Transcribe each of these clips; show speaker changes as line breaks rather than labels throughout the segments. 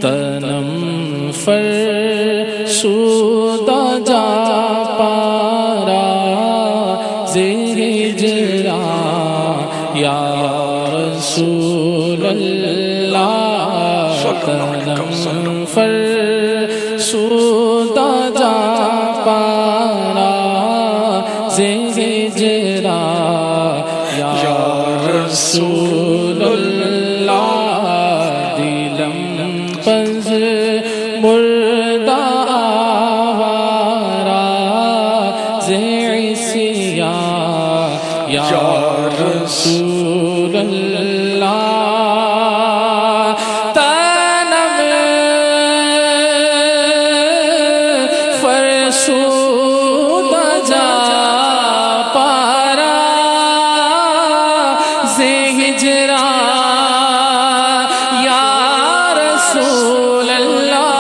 تنم فرسودہ جا پارا زہجرا یا رسول اللہ تنم فرسودہ جا پارا زہجرا یا رسول اللہ دلم پز مردہ آوارا زیسیا یا رسول اللہ تنم فرسودہ جا پارا زہجرا یا رسول اللہ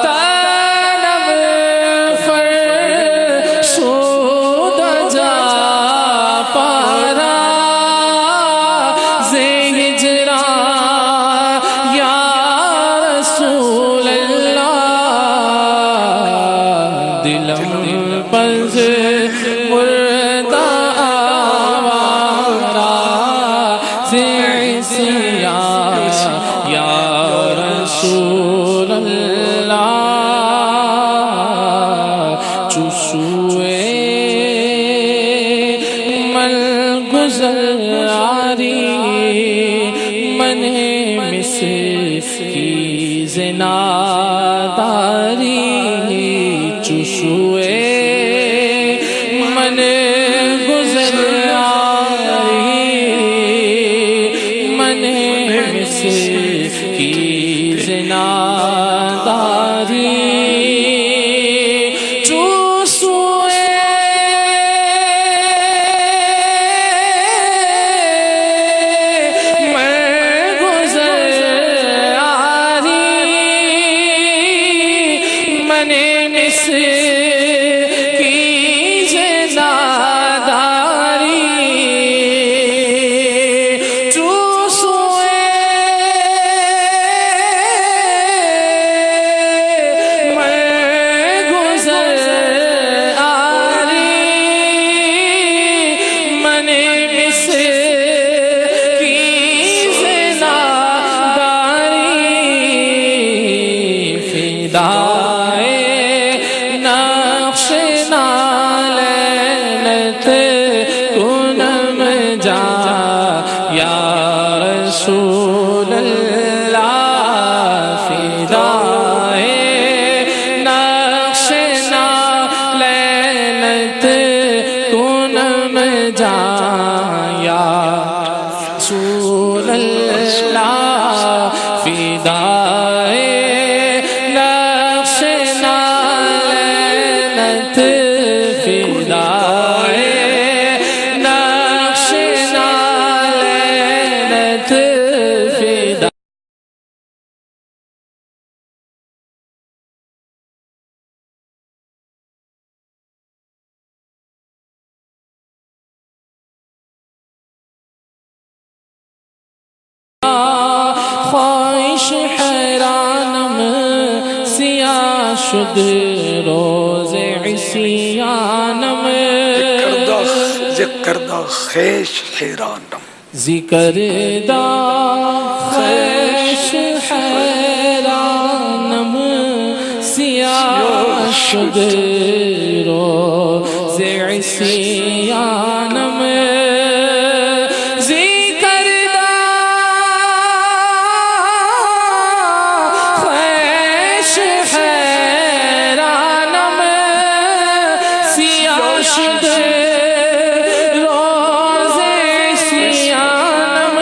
تنم فرسودہ جا پارا زہجرا یا رسول اللہ دلم پز مردہ آوارا زیسیا یا رسول اللہ چسوئے من گزاری من مس کی زناداری چسوئے من گزاری من مس کی زناداری چسوئے من گزاری من مس کی زناداری چسوئے من گزاری من مس کی زناداری فدائے نقش نالینت کنم جا یا رسول اللہ فدائے نقش نالینت کنم جا یا رسول اللہ فدائے نقش نالینت فدائے نقش نالینت فدائے خواہش حیرانم سیاہ شد روز عصیانم
ذکر دا خیش حیرانم
ذکر دا خیش حیرانم سیاہ شد روز عصیانم ذکر دا خیش حیرانم سیاہ شد روز عصیانم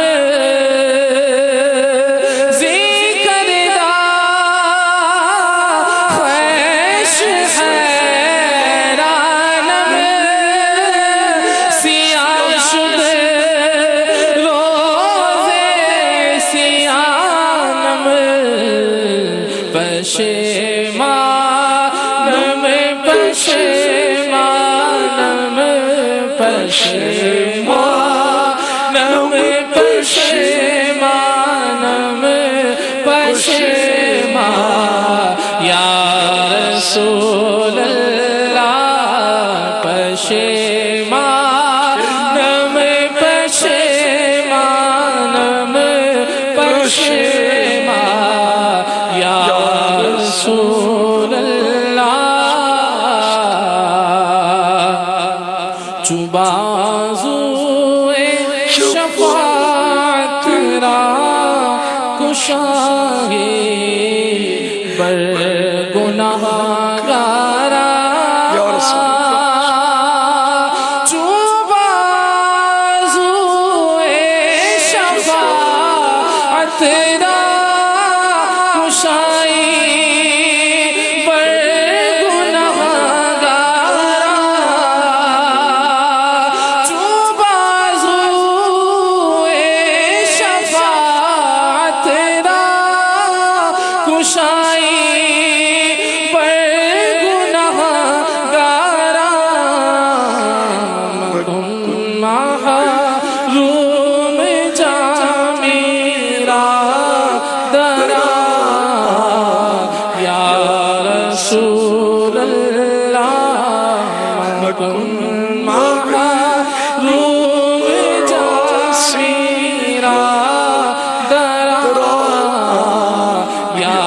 ذکر دا خیش حیرانم پشیمانم پشیمانم پشیمانم پشیمانم پشیمان یا رسول اللہ پشیمانم پشیمانم پشیمان یا رسول اللہ چو بازوئے شفاعت را کشائے بر گناہگارا چو بازوئے شفاعت را کشائے بر گناہگارا چو بازوئے شفاعت را کشائے رسول اللہ کن محروم جامیرا درا یا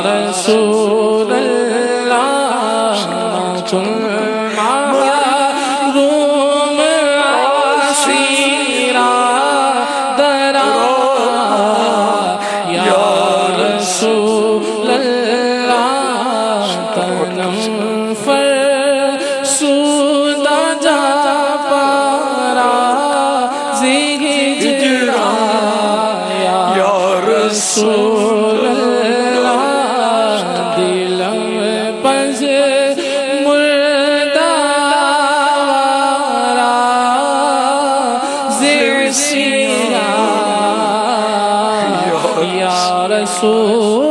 رسول اللہ کن محروم عاشیرا درا یا رسول اللہ تنم فرسودہ جا پارا زہجرا یا رسول اللہ دلم پز مردہ وارا زہسیرا یا رسول